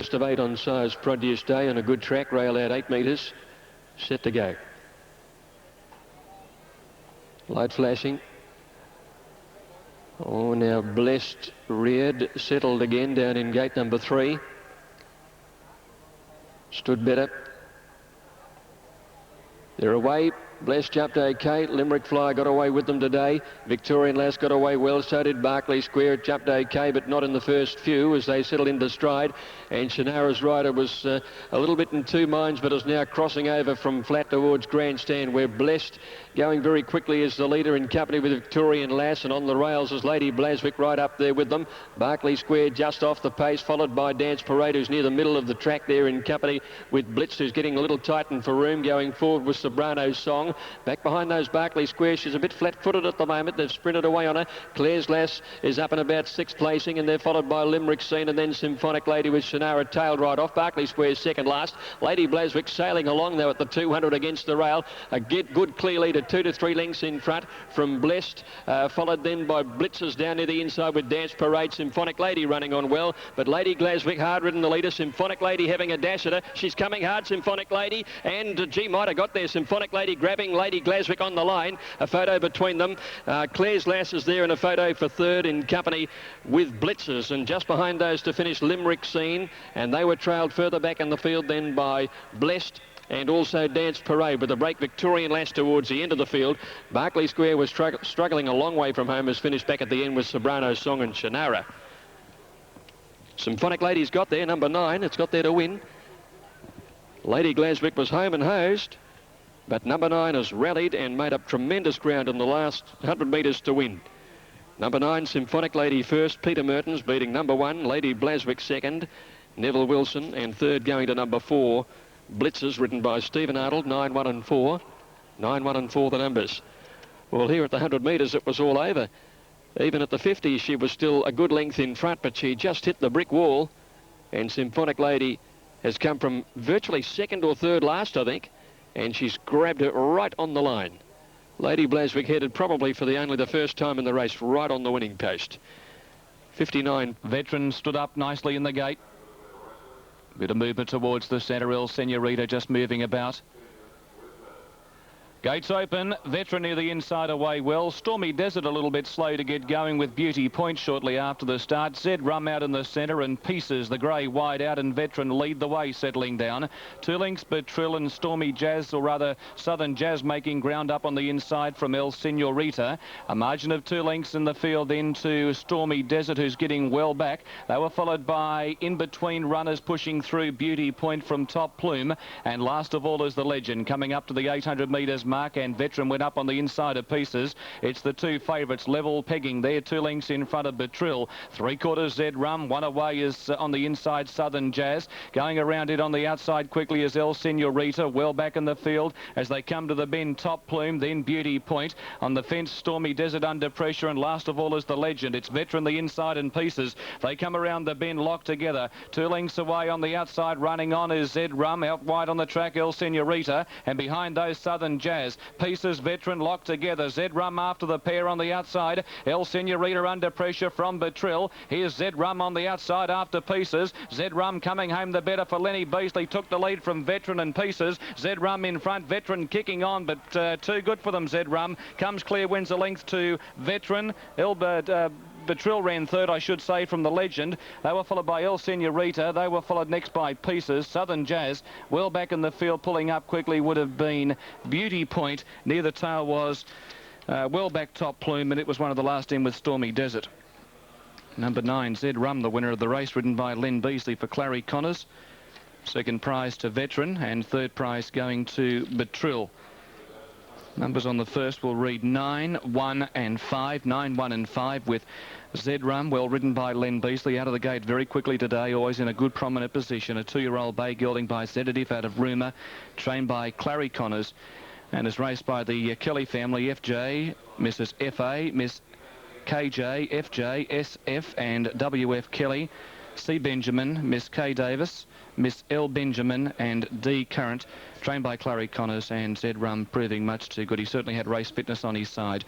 first of 8 on Size Produce Day on a good track, rail out 8 metres, set to go. Light flashing. Oh, now Blessed reared, settled again down in gate number 3. Stood better. They're away. Blessed jumped okay. Limerick Fly got away with them today. Victorian Lass got away well. So did Berkeley Square. It jumped okay, but not in the first few as they settled into stride. And Shannara's rider was a little bit in 2 minds, but is now crossing over from flat towards Grandstand, where Blessed going very quickly is the leader in company with Victorian Lass, and on the rails is Lady Blaswick right up there with them. Berkeley Square just off the pace, followed by Dance Parade, who's near the middle of the track there in company with Blitz, who's getting a little tight and for room. Going forward with Sobrano's Song. Back behind those Berkeley Square, she's a bit flat-footed at the moment. They've sprinted away on her. Claire's Lass is up and about 6th placing, and they're followed by Limerick Scene and then Symphonic Lady with Shannara tailed right off. Berkeley Square's second last. Lady Blaswick sailing along though at the 200 against the rail. A good clear lead at 2 to 3 lengths in front from Blessed, followed then by Blitzers down near the inside with Dance Parade. Symphonic Lady running on well, but Lady Blaswick hard ridden the leader. Symphonic Lady having a dash at her. She's coming hard, Symphonic Lady, and G might have got there. Symphonic Lady grabbing Lady Glaswick on the line. A photo between them. Claire's Lass is there in a photo for third in company with Blitzers, and just behind those to finish Limerick Scene, and they were trailed further back in the field then by Blessed and also Dance Parade, with a break Victorian Lass towards the end of the field. Berkeley Square was struggling a long way from home, has finished back at the end with Sobrano's Song and Shannara. Symphonic Lady's got there, number 9. It's got there to win. Lady Glaswick was home and hosed, but number 9 has rallied and made up tremendous ground in the last 100 metres to win. Number 9, Symphonic Lady first. Peter Mertens beating number 1, Lady Blaswick second. Neville Wilson, and third going to number 4, Blitzers, ridden by Stephen Arnold. 9, 1 and 4. 9, 1 and 4 the numbers. Well, here at the 100 metres it was all over. Even at the 50 she was still a good length in front, but she just hit the brick wall, and Symphonic Lady has come from virtually second or third last, I think, and she's grabbed it right on the line. Lady Blaswick headed probably for only the first time in the race right on the winning post. 59. Veteran stood up nicely in the gate. Bit of movement towards the centre. El Senorita just moving about. Gates open. Veteran near the inside away well. Stormy Desert a little bit slow to get going with Beauty Point shortly after the start. Zed Rum out in the centre, and Pieces, the grey, wide out, and Veteran lead the way settling down. 2 lengths Betrill and Stormy Jazz, or rather Southern Jazz, making ground up on the inside from El Senorita. A margin of 2 lengths in the field into Stormy Desert, who's getting well back. They were followed by in-between runners pushing through Beauty Point from Top Plume, and last of all is the Legend coming up to the 800 metres mark, and Veteran went up on the inside of Pieces. It's the 2 favourites level pegging there, 2 lengths in front of Betrill. 3/4 Zed Rum, 1 away is on the inside Southern Jazz. Going around it on the outside quickly is El Senorita, well back in the field as they come to the bend. Top Plume, then Beauty Point. On the fence, Stormy Desert under pressure, and last of all is the Legend. It's Veteran the inside and Pieces. They come around the bend locked together. 2 lengths away on the outside, running on is Zed Rum. Out wide on the track, El Senorita, and behind those Southern Jazz. Pieces, Veteran locked together. Zed Rum after the pair on the outside. El Senorita under pressure from Betrill. Here's Zed Rum on the outside after Pieces. Zed Rum coming home the better for Lenny Beasley. Took the lead from Veteran and Pieces. Zed Rum in front. Veteran kicking on, but too good for them. Zed Rum comes clear, wins a length to Veteran. Betrill ran third, I should say, from the Legend. They were followed by El Senorita. They were followed next by Pieces. Southern Jazz, well back in the field, pulling up quickly would have been Beauty Point. Near the tail was well back Top Plume, and it was one of the last in with Stormy Desert. Number 9, Zed Rum, the winner of the race, ridden by Len Beasley for Clary Connors. Second prize to Veteran, and third prize going to Betrill. Numbers on the first will read 9, 1 and 5. 9, 1 and 5 with Zed Rum, well ridden by Len Beasley, out of the gate very quickly today, always in a good prominent position. A 2-year-old bay gelding by Sedative out of Rumour, trained by Clary Connors, and is raced by the Kelly family, FJ, Mrs. FA, Miss KJ, FJ, SF and WF Kelly, C. Benjamin, Miss K. Davis, Miss L. Benjamin and D. Current, trained by Clary Connors, and Zed Rum proving much too good. He certainly had race fitness on his side.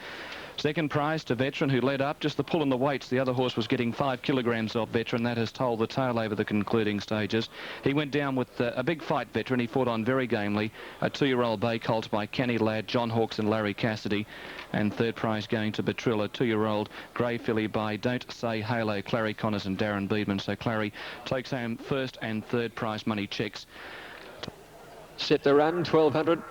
Second prize to Veteran, who led up. Just the pull in the weights. The other horse was getting 5 kilograms off Veteran. That has told the tale over the concluding stages. He went down with a big fight, Veteran. He fought on very gamely. A 2-year-old bay colt by Kenny Ladd, John Hawkes and Larry Cassidy. And third prize going to Betrilla, a 2-year-old grey filly by Don't Say Halo, Clary Connors and Darren Beedman. So Clary takes home first and third prize money checks. Set the run, 1200.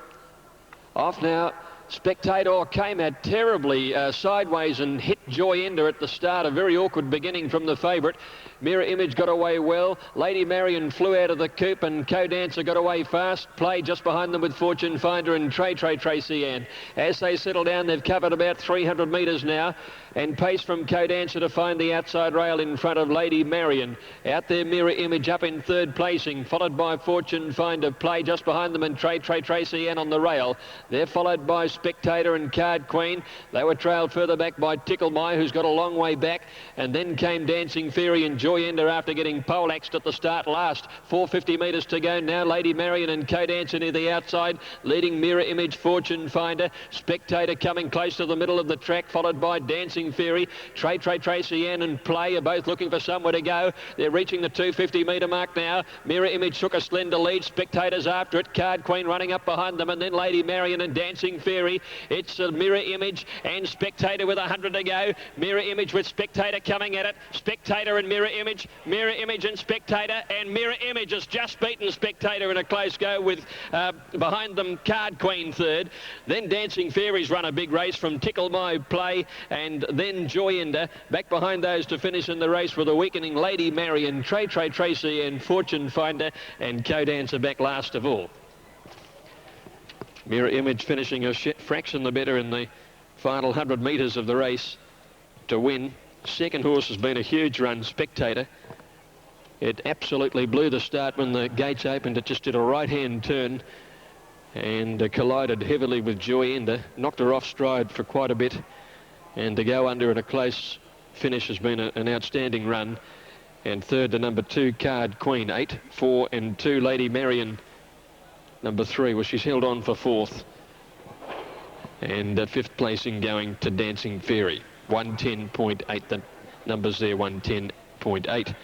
Off now. Spectator came out terribly sideways and hit Joy Ender at the start. A very awkward beginning from the favourite. Mirror Image got away well. Lady Marion flew out of the coop and Co-Dancer got away fast. Play just behind them with Fortune Finder and Tracy Ann. As they settle down, they've covered about 300 metres now. And pace from Co-Dancer to find the outside rail in front of Lady Marion. Out there, Mirror Image up in third placing, followed by Fortune Finder. Play just behind them and Tracy Ann on the rail. They're followed by Spectator and Card Queen. They were trailed further back by Tickle My, who's got a long way back. And then came Dancing Fairy and Joy Ender after getting poleaxed at the start last. 450 metres to go now. Lady Marion and Co-Dancer near the outside, leading Mirror Image, Fortune Finder. Spectator coming close to the middle of the track, followed by Dancing Fairy. Tracy Ann and Play are both looking for somewhere to go. They're reaching the 250 metre mark now. Mirror Image took a slender lead. Spectators after it. Card Queen running up behind them, and then Lady Marion and Dancing Fairy. It's a Mirror Image and Spectator with 100 to go. Mirror Image with Spectator coming at it. Spectator and Mirror Image and Spectator, and Mirror Image has just beaten Spectator in a close go with behind them Card Queen third. Then Dancing Fairy's run a big race from Tickle My, Play, and then Joy Ender. Back behind those to finish in the race with a weakening Lady Marion, Tracy and Fortune Finder, and Co-Dancer back last of all. Mirror Image finishing a fraction the better in the final 100 metres of the race to win. Second horse has been a huge run, Spectator. It absolutely blew the start when the gates opened. It just did a right-hand turn and collided heavily with Joy Ender. Knocked her off stride for quite a bit. And to go under at a close finish has been an outstanding run. And third to number 2, Card Queen. 8, 4 and 2, Lady Marion. Number 3, well, she's held on for fourth. And fifth placing going to Dancing Fairy. 110.8, the numbers there, 110.8.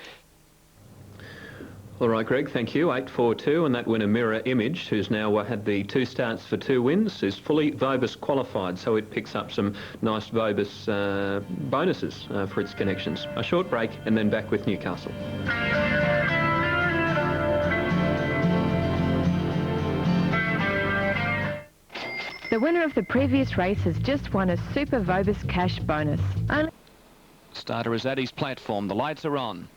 All right, Greg, thank you. 8-4-2, and that winner Mirror Image, who's now had the 2 starts for 2 wins, is fully Vobis qualified, so it picks up some nice Vobis bonuses for its connections. A short break and then back with Newcastle. The winner of the previous race has just won a Super Vobis cash bonus. Starter is at his platform. The lights are on.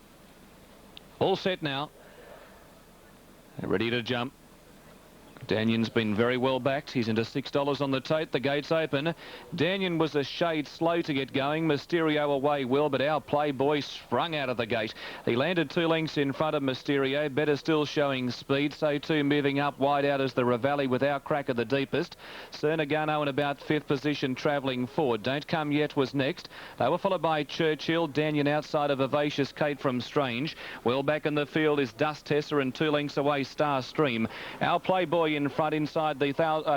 All set now. They're ready to jump. Danion's been very well backed. He's into $6 on the tote. The gates open. Danion was a shade slow to get going. Mysterio away well, but our Playboy sprung out of the gate. He landed 2 lengths in front of Mysterio. Better still showing speed. So too moving up wide out as the Ravelli with our cracker the deepest. Cernagano in about 5th position travelling forward. Don't Come Yet was next. They were followed by Churchill. Danion outside of Vivacious Kate from Strange. Well back in the field is Dust Tessa, and 2 lengths away Star Stream. Our Playboy in front inside the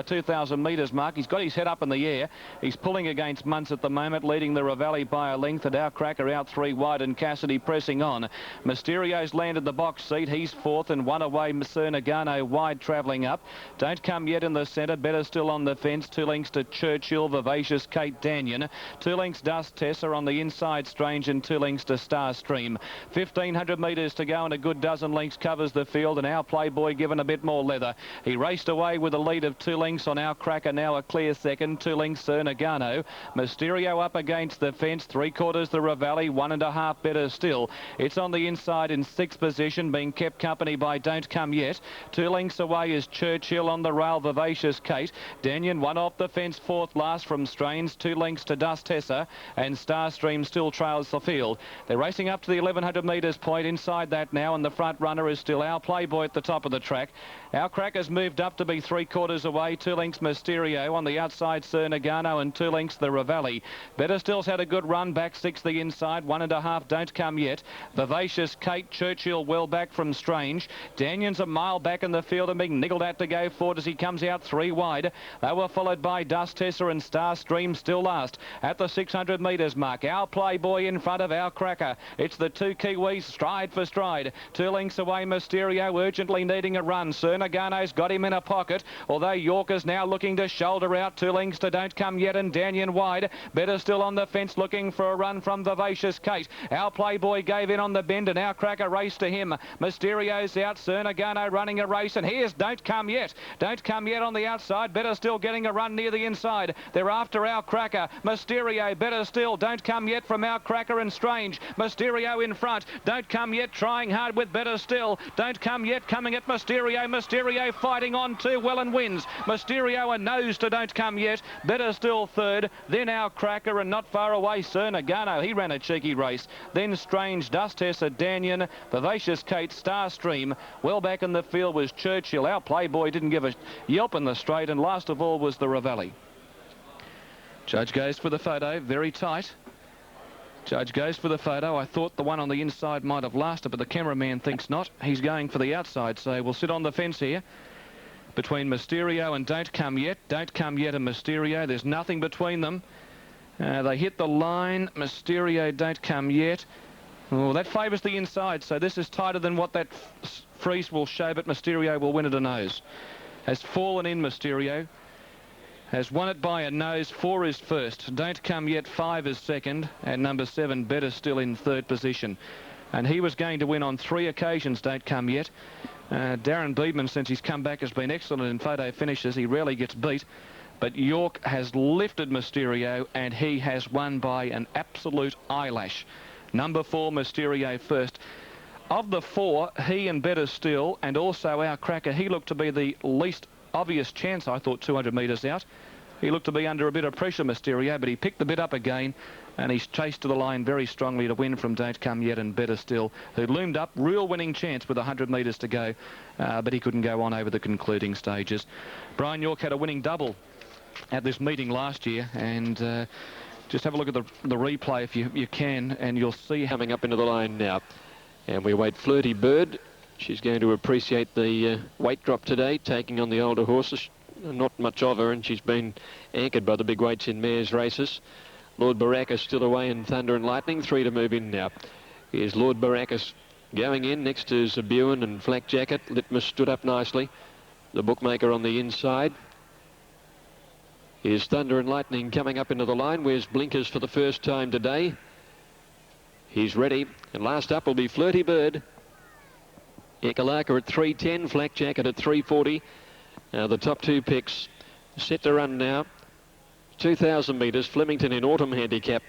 2,000 metres mark. He's got his head up in the air. He's pulling against Muntz at the moment, leading the Ravelli by a length, and our cracker out 3 wide and Cassidy pressing on. Mysterio's landed the box seat. He's 4th and 1 away. Cernagano wide travelling up. Don't Come Yet in the centre. Better still on the fence. 2 lengths to Churchill, Vivacious Kate, Danion. 2 lengths Dust Tessa on the inside Strange, and 2 lengths to Star Stream. 1,500 metres to go and a good dozen lengths covers the field, and our Playboy given a bit more leather. He raced away with a lead of 2 lengths on our cracker, now a clear second. 2 lengths Cernagano. Mysterio up against the fence. 3/4 the Ravelli. 1.5 better still. It's on the inside in 6th position, being kept company by Don't Come Yet. 2 lengths away is Churchill on the rail, Vivacious Kate. Danion 1 off the fence, 4th last from Strains. 2 lengths to Dust Tessa, and Starstream still trails the field. They're racing up to the 1,100 metres point inside that now, and the front runner is still our Playboy at the top of the track. Our cracker's moved moved up to be 3/4 away. 2 lengths Mysterio on the outside, Sir Nagano, and 2 lengths the Ravelli. Better Still's had a good run back 6 the inside. 1.5 Don't Come Yet. Vivacious Kate, Churchill well back from Strange. Danion's a mile back in the field and being niggled at to go forward as he comes out 3 wide. They were followed by Dust Tessa and Star Stream still last at the 600 metres mark. Our Playboy in front of Our Cracker. It's the 2 Kiwis stride for stride. 2 lengths away Mysterio urgently needing a run. Sir Nagano's got him in a pocket, although York is now looking to shoulder out. 2 lengths to Don't Come Yet and Danion wide. Better Still on the fence looking for a run from Vivacious Kate. Our Playboy gave in on the bend and Our Cracker raced to him. Mysterio's out. Sir Nagano running a race, and here's Don't Come Yet. Don't Come Yet on the outside. Better Still getting a run near the inside. They're after Our Cracker. Mysterio, Better Still. Don't Come Yet from Our Cracker and Strange. Mysterio in front. Don't Come Yet trying hard with Better Still. Don't Come Yet coming at Mysterio. Mysterio fighting on too well and wins. Mysterio a nose to Don't Come Yet. Better Still third. Then Our Cracker, and not far away Sir Nagano. He ran a cheeky race. Then Strange, Dust Tessa, Danion, Vivacious Kate, Starstream. Well back in the field was Churchill. Our Playboy didn't give a yelp in the straight, and last of all was the Ravelli. Judge goes for the photo, very tight. Judge goes for the photo. I thought the one on the inside might have lasted, but the cameraman thinks not. He's going for the outside, so we'll sit on the fence here between Mysterio and Don't Come Yet. Don't Come Yet and Mysterio. There's nothing between them. They hit the line. Mysterio, Don't Come Yet. Oh, that favours the inside, so this is tighter than what that freeze will show, but Mysterio will win at a nose. Has fallen in Mysterio. Has won it by a nose. 4 is first. Don't Come Yet 5 is second, and number 7 Better Still in third position. And he was going to win on 3 occasions, Don't Come Yet. Darren Beedman, since he's come back, has been excellent in photo finishes. He rarely gets beat. But York has lifted Mysterio, and he has won by an absolute eyelash. Number 4 Mysterio first. Of the 4, he and Better Still, and also Our Cracker, he looked to be the least obvious chance, I thought, 200 metres out. He looked to be under a bit of pressure, Mysterio, but he picked the bit up again, and he's chased to the line very strongly to win from Don't Come Yet and Better Still, who loomed up. Real winning chance with 100 metres to go, but he couldn't go on over the concluding stages. Brian York had a winning double at this meeting last year, and just have a look at the replay if you can, and you'll see coming up into the line now. And we wait Flirty Bird. She's going to appreciate the weight drop today, taking on the older horses. Not much of her, and she's been anchored by the big weights in mares' races. Lord Baracus still away in Thunder and Lightning. 3 to move in now. Here's Lord Baracus going in next to Zabuan and Flak Jacket. Litmus stood up nicely. The bookmaker on the inside. Here's Thunder and Lightning coming up into the line. Wears blinkers for the first time today. He's ready. And last up will be Flirty Bird. Ekalaka at 310, Flak Jacket at 340. The top 2 picks set to run now. 2,000 metres, Flemington in autumn handicap.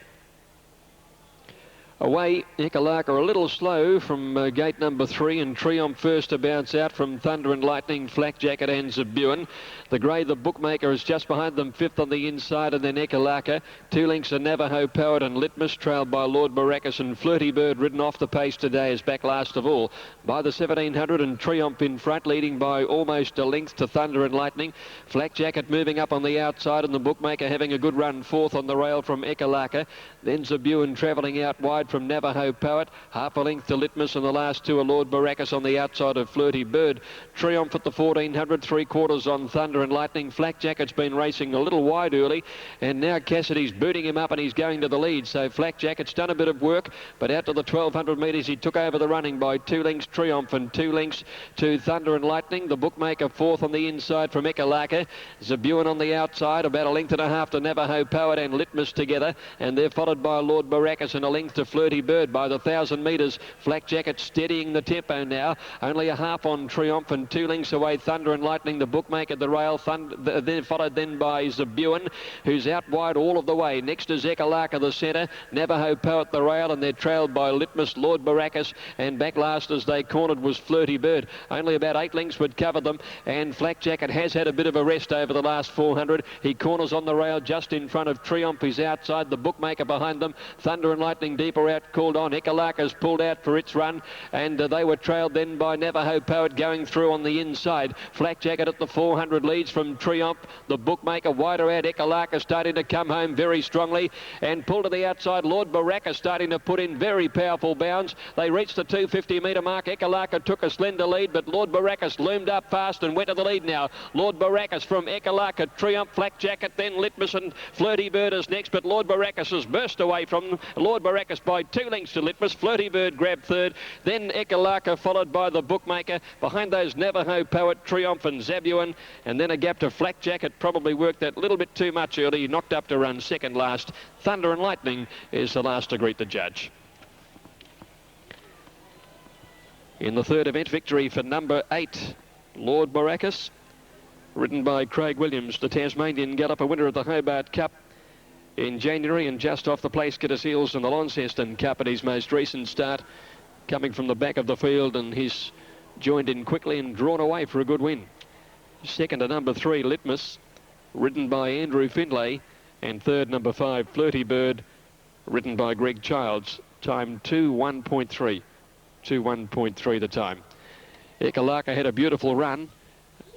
Away, Ekalaka a little slow from gate number 3, and Triumph first to bounce out from Thunder and Lightning, Flak Jacket and Zabuan. The grey, the bookmaker, is just behind them, 5th on the inside, and then Ekalaka. 2 lengths of Navajo Powered and Litmus, trailed by Lord Baracus, and Flirty Bird ridden off the pace today is back last of all by the 1700, and Triumph in front, leading by almost a length to Thunder and Lightning. Flak Jacket moving up on the outside, and the bookmaker having a good run, 4th on the rail from Ekalaka. Then Zabuan travelling out wide from Navajo Poet, half a length to Litmus, and the last 2 are Lord Baracus on the outside of Flirty Bird. Triumph at the 1400, 3/4 on Thunder and Lightning. Flak Jacket's been racing a little wide early, and now Cassidy's booting him up and he's going to the lead. So Flak Jacket's done a bit of work, but out to the 1200 metres he took over the running by 2 lengths Triumph and 2 lengths to Thunder and Lightning. The bookmaker 4th on the inside from Ekalaka. Zabuan on the outside, about a length and a half to Navajo Poet and Litmus together, and they're followed by Lord Baracus and a length to Flirty Bird by the 1,000 metres. Flak Jacket steadying the tempo now. Only a half on Triumph and 2 lengths away Thunder and Lightning. The bookmaker the rail, then followed then by Zabuan, who's out wide all of the way. Next is Ekalaka the centre. Navajo Poet the rail, and they're trailed by Litmus, Lord Baracus, and back last as they cornered was Flirty Bird. Only about 8 lengths would cover them, and Flak Jacket has had a bit of a rest over the last 400. He corners on the rail just in front of Triumph. He's outside, the bookmaker behind them. Thunder and Lightning deeper out called on. Ekalaka's pulled out for its run, and they were trailed then by Navajo Poet going through on the inside. Flak Jacket at the 400 leads from Triumph. The bookmaker wider out. Ekalaka starting to come home very strongly and pull to the outside. Lord Baraka starting to put in very powerful bounds. They reached the 250 metre mark. Ekalaka took a slender lead, but Lord Baracus loomed up fast and went to the lead now. Lord Baracus from Ekalaka, Triumph, Flak Jacket, then Litmus and Flirty Bird is next, but Lord Baracus has burst away from them. Lord Baracus by 2 lengths to Litmus. Flirty Bird grabbed third, then Ekalaka followed by the bookmaker. Behind those Navajo Poet, Triumph and Zabuan, and then a gap to Flak Jacket. Probably worked that little bit too much early. Knocked up to run second last. Thunder and Lightning is the last to greet the judge. In the third event, victory for number 8, Lord Baracus, ridden by Craig Williams, the Tasmanian galloper, winner of the Hobart Cup in January, and just off the place Kitters Heels in the Launceston Cup at his most recent start, coming from the back of the field, and he's joined in quickly and drawn away for a good win. Second to number 3, Litmus, ridden by Andrew Findlay, and third, number 5, Flirty Bird, ridden by Greg Childs. Time 2:1.3. 2:1.3 the time. Ekalaka had a beautiful run,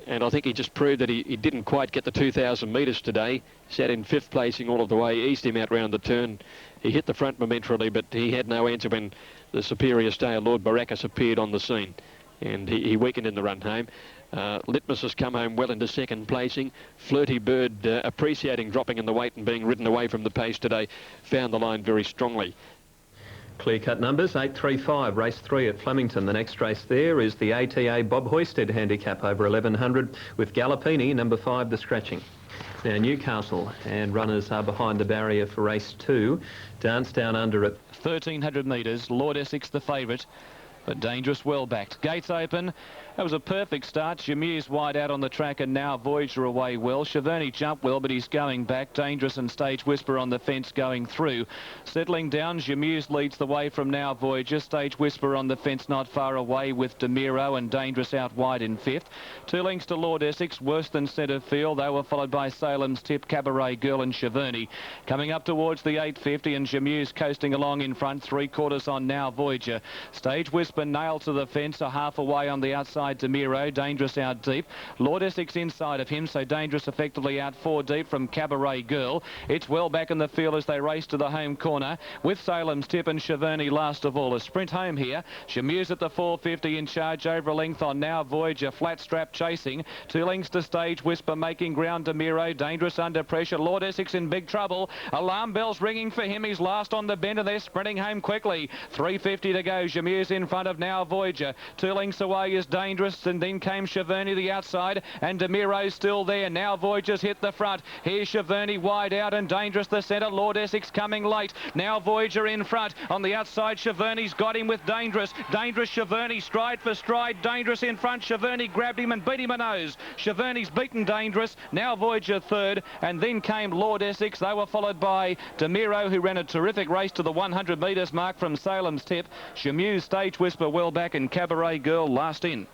and I think he just proved that he didn't quite get the 2,000 metres today. Sat in 5th placing all of the way, eased him out round the turn. He hit the front momentarily, but he had no answer when the superior stayer, Lord Baracus, appeared on the scene, and he weakened in the run home. Litmus has come home well into 2nd placing. Flirty Bird, appreciating dropping in the weight and being ridden away from the pace today, found the line very strongly. Clear-cut numbers, 8:35, race 3 at Flemington. The next race there is the ATA Bob Hoisted handicap over 1100 with Gallopini, number 5, the scratching. Now Newcastle, and runners are behind the barrier for race 2. Dance Down Under at 1,300 metres, Lord Essex the favourite, but Dangerous well backed. Gates open. That was a perfect start. Jamir's wide out on the track, and Now Voyager away well. Cheverny jumped well, but he's going back. Dangerous and Stage Whisper on the fence going through. Settling down, Jamir's leads the way from Now Voyager. Stage Whisper on the fence not far away with Demiro, and Dangerous out wide in 5th. 2 lengths to Lord Essex, worse than centre field. They were followed by Salem's Tip, Cabaret Girl and Cheverny. Coming up towards the 850, and Jamir's coasting along in front, 3/4 on Now Voyager. Stage Whisper nailed to the fence, a half away on the outside. Demiro, Dangerous out deep. Lord Essex inside of him, so Dangerous effectively out 4 deep from Cabaret Girl. It's well back in the field as they race to the home corner with Salem's Tip and Cheverny last of all. A sprint home here. Jamir's at the 450 in charge over a length on Now Voyager. Flat strap chasing. 2 lengths to Stage Whisper making ground. Demiro, Dangerous under pressure. Lord Essex in big trouble. Alarm bells ringing for him. He's last on the bend and they're sprinting home quickly. 350 to go. Jamir's in front of Now Voyager. 2 lengths away is Dangerous, and then came Cheverny the outside, and Demiro's still there. Now Voyager's hit the front. Here's Cheverny wide out and Dangerous the centre. Lord Essex coming late. Now Voyager in front. On the outside, Cheverny's got him with Dangerous. Dangerous, Cheverny, stride for stride. Dangerous in front. Cheverny grabbed him and beat him a nose. Cheverny's beaten Dangerous. Now Voyager third, and then came Lord Essex. They were followed by Demiro, who ran a terrific race to the 100 metres mark from Salem's Tip. Chameau's Stage Whisper well back, and Cabaret Girl last in.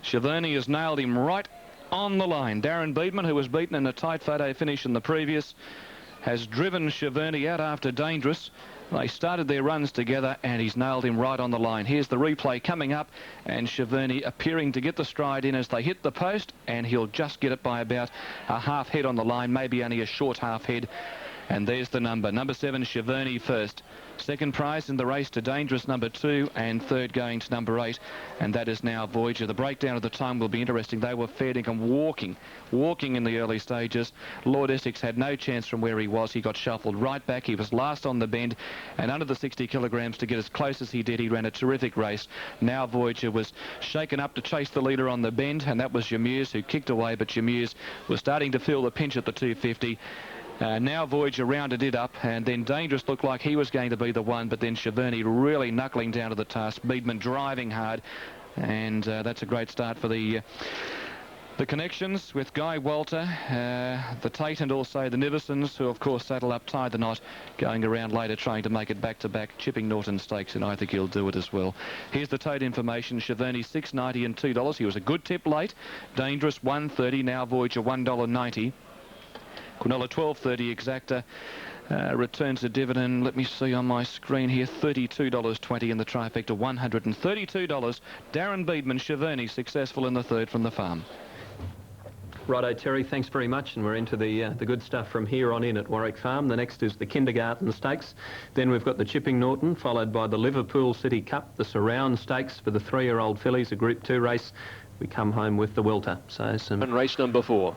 Cheverny has nailed him right on the line. Darren Beedman, who was beaten in a tight photo finish in the previous, has driven Cheverny out after Dangerous. They started their runs together, and he's nailed him right on the line. Here's the replay coming up, and Cheverny appearing to get the stride in as they hit the post, and he'll just get it by about a half head on the line, maybe only a short half head. And there's the number. Number 7, Cheverny first. Second prize in the race to Dangerous, number 2, and third going to number 8, and that is Now Voyager. The breakdown of the time will be interesting. They were fair dinkum walking in the early stages. Lord Essex had no chance from where he was. He got shuffled right back. He was last on the bend, and under the 60 kilograms to get as close as he did, he ran a terrific race. Now Voyager was shaken up to chase the leader on the bend, and that was Jamir's, who kicked away, but Jamir's was starting to feel the pinch at the 250. Now Voyager rounded it up, and then Dangerous looked like he was going to be the one, but then Cheverny really knuckling down to the task. Beedman driving hard, and that's a great start for the connections with Guy Walter, the Tate, and also the Niversons, who of course saddle up, tie the knot, going around later trying to make it back-to-back, chipping Norton stakes, and I think he'll do it as well. Here's the Tate information. Cheverny $6.90 and $2. He was a good tip late. Dangerous $1.30. Now Voyager $1.90. Quinella 12.30 exacta. Returns a dividend, let me see on my screen here, $32.20 in the trifecta, $132. Darren Beedman, Cheverny, successful in the third from the farm. Righto, Terry, thanks very much, and we're into the good stuff from here on in at Warwick Farm. The next is the Kindergarten Stakes. Then we've got the Chipping Norton, followed by the Liverpool City Cup, the Surround Stakes for the 3-year-old fillies, a Group 2 race. We come home with the Welter. So some... And race number 4.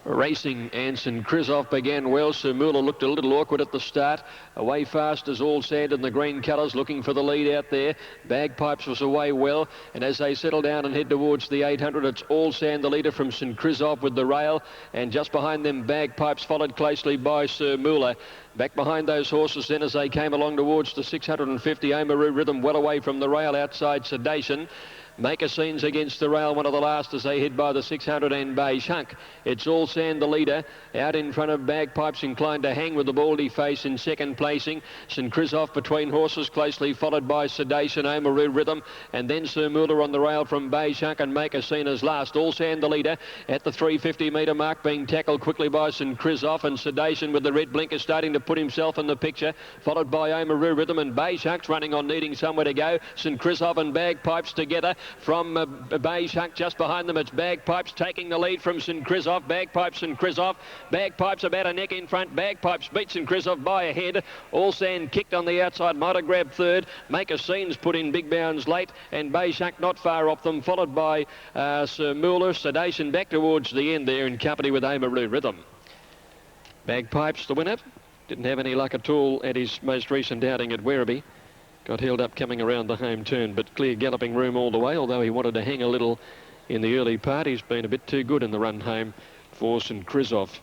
Racing Anson Krizoff began well. Sir Muller looked a little awkward at the start. Away fast as All Sand in the green colours, looking for the lead out there. Bagpipes was away well, and as they settle down and head towards the 800, it's All Sand, the leader from St Krizoff with the rail, and just behind them Bagpipes, followed closely by Sir Muller. Back behind those horses then as they came along towards the 650, Oamaru Rhythm well away from the rail outside Sedation. Maker Scenes against the rail, one of the last as they head by the 600 and Beige Hunk. It's All Sand, the leader, out in front of Bagpipes, inclined to hang with the Baldy Face in second placing. St Krizoff between horses, closely followed by Sedation, Oamaru Rhythm, and then Sir Muller on the rail from Beige Hunk, and Maker Scene as last. All Sand, the leader, at the 350 metre mark, being tackled quickly by St Krizoff, and Sedation with the red blinker starting to put himself in the picture, followed by Oamaru Rhythm, and Beige Hunk's running on, needing somewhere to go. St Krizoff and Bagpipes together. From Beige Hunk just behind them, it's Bagpipes taking the lead from St Krizoff. Bagpipes and Krizoff. Bagpipes about a neck in front. Bagpipes beats St Krizoff by a head. All Sand kicked on the outside, might have grabbed third. Maker Scenes put in big bounds late, and Beige Hunk not far off them, followed by Sir Muller. Sedation back towards the end there in company with Oamaru Rhythm. Bagpipes the winner. Didn't have any luck at all at his most recent outing at Werribee. Got held up coming around the home turn, but clear galloping room all the way, although he wanted to hang a little in the early part. He's been a bit too good in the run home for St Krizoff.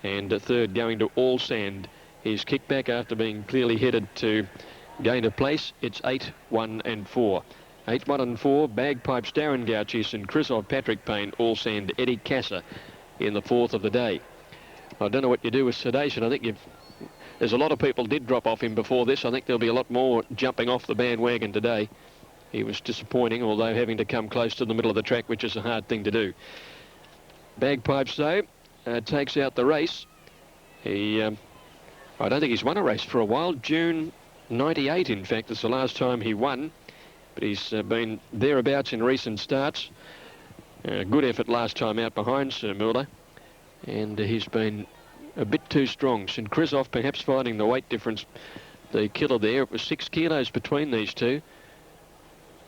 And third going to All Sand. He's kicked back after being clearly headed to gain a place. It's 8, 1 and 4. 8, 1 and 4, Bagpipes, Darren Gauchi, St Krizoff, Patrick Payne, All Sand, Eddie Casser in the fourth of the day. I don't know what you do with Sedation. I think there's a lot of people did drop off him before this. I think there'll be a lot more jumping off the bandwagon today. He was disappointing, although having to come close to the middle of the track, which is a hard thing to do. Bagpipes, though, takes out the race. I don't think he's won a race for a while. June 98, in fact, is the last time he won. But he's been thereabouts in recent starts. Good effort last time out behind Sir Muller. And he's been a bit too strong. St Krizoff perhaps finding the weight difference, the killer there. It was 6 kilos between these two,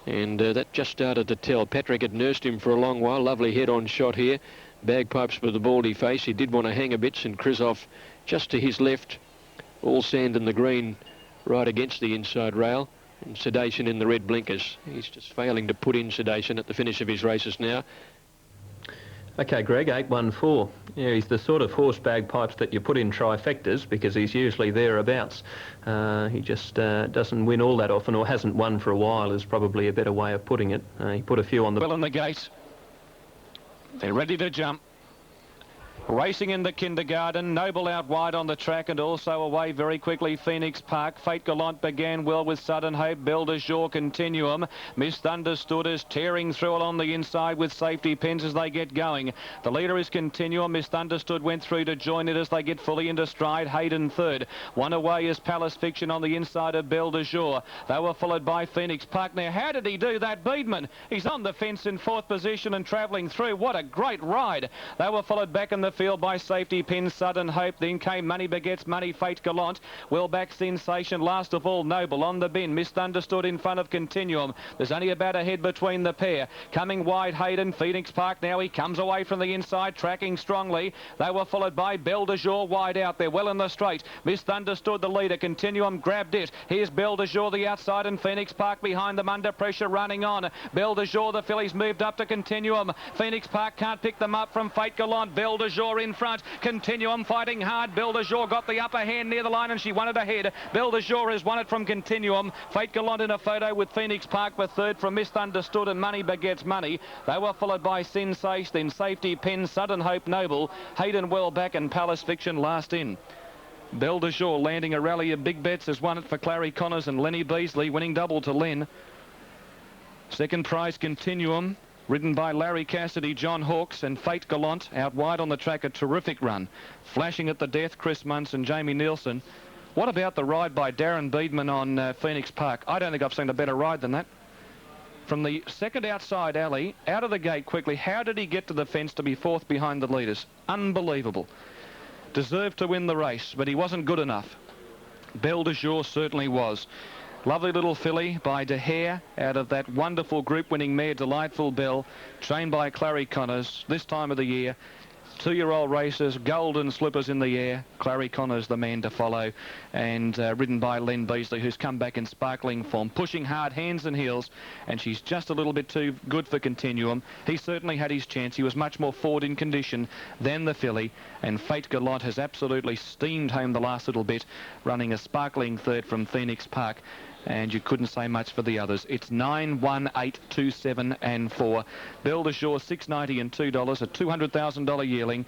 and that just started to tell. Patrick had nursed him for a long while. Lovely head-on shot here. Bagpipes with the Baldy Face. He did want to hang a bit. St Krizoff just to his left. All Sand in the green right against the inside rail, and Sedation in the red blinkers. He's just failing to put in Sedation at the finish of his races now. Okay, Greg, 814. Yeah, he's the sort of horse, Bagpipes, that you put in trifectas because he's usually thereabouts. He just doesn't win all that often, or hasn't won for a while, is probably a better way of putting it. He put a few on the... Well in the gate. They're ready to jump. Racing in the Kindergarten, Noble out wide on the track and also away very quickly Phoenix Park. Fate Gallant began well with Sudden Hope. Belle de Jour Continuum. Misunderstood is tearing through along the inside with Safety Pins as they get going. The leader is Continuum. Misunderstood went through to join it as they get fully into stride. Hayden third. One away is Palace Fiction on the inside of Belle de Jour. They were followed by Phoenix Park. Now, how did he do that, Beedman? He's on the fence in fourth position and travelling through. What a great ride. They were followed back in the field by Safety Pin, Sudden Hope. Then came Money Begets Money, Fate Gallant. Well back Sensation. Last of all, Noble on the bin. Misunderstood in front of Continuum. There's only about a head between the pair. Coming wide, Hayden. Phoenix Park now. He comes away from the inside, tracking strongly. They were followed by Belle de Jour wide out there, well in the straight. Misunderstood the leader. Continuum grabbed it. Here's Belle de Jour the outside and Phoenix Park behind them under pressure running on. Belle de Jour, the fillies moved up to Continuum. Phoenix Park can't pick them up from Fate Gallant. Belle de Jour in front. Continuum fighting hard. Belle de Jour got the upper hand near the line and she won it ahead. Belle de Jour has won it from Continuum. Fate Gallant in a photo with Phoenix Park for third from Misunderstood and Money Begets Money. They were followed by Sensation, then Safety Pin, Sudden Hope, Noble, Hayden well back and Palace Fiction last in. Belle de Jour landing a rally of big bets has won it for Clary Connors and Lenny Beasley, winning double to Len. Second prize Continuum. Ridden by Larry Cassidy, John Hawkes and Fate Gallant. Out wide on the track, a terrific run. Flashing at the death, Chris Munce and Jamie Nielsen. What about the ride by Darren Beedman on Phoenix Park? I don't think I've seen a better ride than that. From the second outside alley, out of the gate quickly. How did he get to the fence to be fourth behind the leaders? Unbelievable. Deserved to win the race, but he wasn't good enough. Belle de Jour certainly was. Lovely little filly by De Hare out of that wonderful group-winning mare, Delightful Belle, trained by Clary Connors this time of the year. 2-year-old races, golden slippers in the air. Clary Connors the man to follow, and ridden by Len Beasley, who's come back in sparkling form, pushing hard, hands and heels, and she's just a little bit too good for Continuum. He certainly had his chance. He was much more forward in condition than the filly, and Fate Gallant has absolutely steamed home the last little bit, running a sparkling third from Phoenix Park. And you couldn't say much for the others. It's 9, 1, 8, 2, 7 and 4. Belle de Jour, $6.90 and $2, a $200,000 yearling,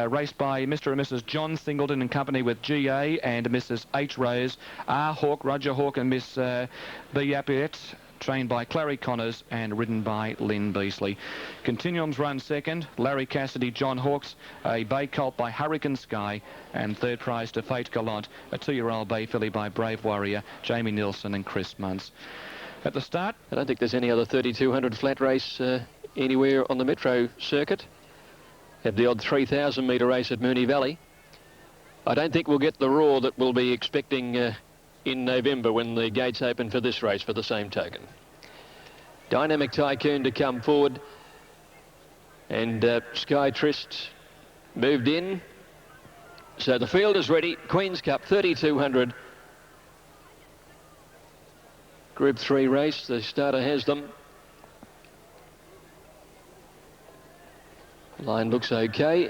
raced by Mr. and Mrs. John Singleton in company with GA and Mrs. H. Rose, R. Hawke, Roger Hawke and Miss B. Appiette, trained by Clary Connors and ridden by Lynn Beasley. Continuum's run second, Larry Cassidy, John Hawkes, a bay colt by Hurricane Sky, and third prize to Fate Gallant, a 2-year-old bay filly by Brave Warrior, Jamie Nielsen and Chris Munce. At the start, I don't think there's any other 3200 flat race anywhere on the Metro circuit. Have the odd 3,000 metre race at Moonee Valley. I don't think we'll get the roar that we'll be expecting in November when the gates open for this race for the same token. Dynamic Tycoon to come forward, and Sky Trist moved in. So the field is ready. Queen's Cup 3200 Group 3 race. The starter has them. Line looks okay.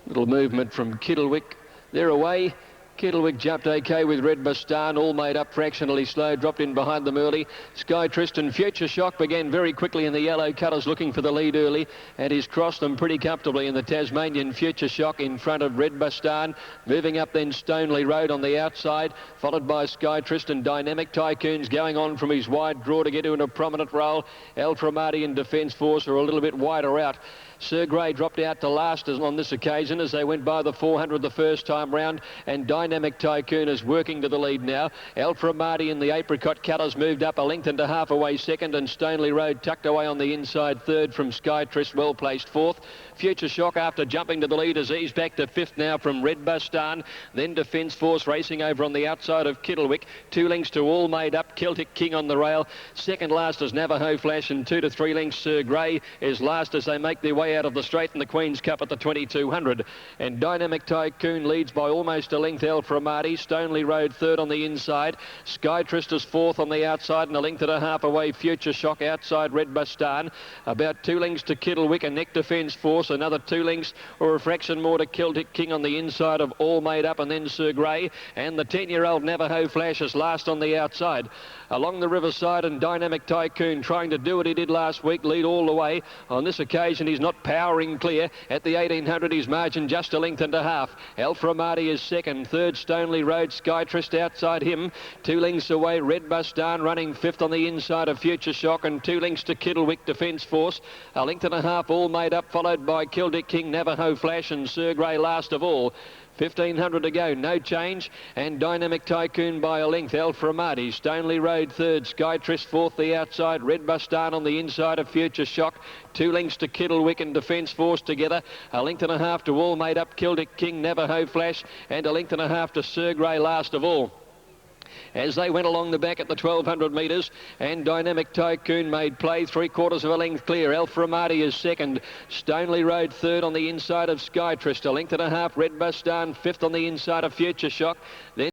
Little movement from Kittlewick. They're away. Kittlewick jumped okay with Red Bastan, all made up fractionally slow, dropped in behind them early. Sky Tristan, Future Shock began very quickly in the yellow colours, looking for the lead early, and he's crossed them pretty comfortably in the Tasmanian. Future Shock in front of Red Bastan, moving up then Stoneley Road on the outside, followed by Sky Tristan. Dynamic Tycoon's going on from his wide draw to get into a prominent role. Eltramati and Defence Force are a little bit wider out. Sir Grey dropped out to last on this occasion as they went by the 400 the first time round, and Dynamic Tycoon is working to the lead now. Eltramati in the apricot colours moved up a length and a half away second, and Stoneley Road tucked away on the inside third from Sky Trist, well placed fourth. Future Shock, after jumping to the lead, has eased back to fifth now from Red Bastan. Then Defence Force racing over on the outside of Kittlewick. 2 lengths to All Made Up, Celtic King on the rail. Second last is Navajo Flash, and 2 to 3 lengths Sir Grey is last as they make their way out of the straight in the Queen's Cup at the 2200. And Dynamic Tycoon leads by almost a length. Elframati, Stoneley Road third on the inside. Sky Trist is fourth on the outside and a length and a half away. Future Shock outside Red Bastan. About 2 lengths to Kittlewick and Neck Defence Force. Another 2 lengths or a fraction more to Celtic King on the inside of All Made Up, and then Sir Grey. And the 10-year-old Navajo Flash is last on the outside. Along the riverside, and Dynamic Tycoon trying to do what he did last week, lead all the way. On this occasion he's not powering clear. At the 1800 his margin just a length and a half. Elframati is second, third Stoneley Road, Sky Trist outside him. 2 lengths away Red Bastan running fifth on the inside of Future Shock, and 2 lengths to Kittlewick Defence Force. A length and a half All Made Up, followed by Celtic King, Navajo Flash and Sir Grey last of all. 1500 to go, no change, and Dynamic Tycoon by a length. Elframati, Stoneley Road third, Sky Trist fourth the outside, Red Bastan on the inside of Future Shock. 2 lengths to Kittlewick and Defence Force together. A length and a half to All Made Up, Celtic King, Navajo Flash, and a length and a half to Sir Grey last of all. As they went along the back at the 1200 metres, and Dynamic Tycoon made play 3/4 of a length clear. Elframati is second, Stoneley Road third on the inside of Sky Trist, a length and a half. Red Bastan fifth on the inside of Future Shock. Then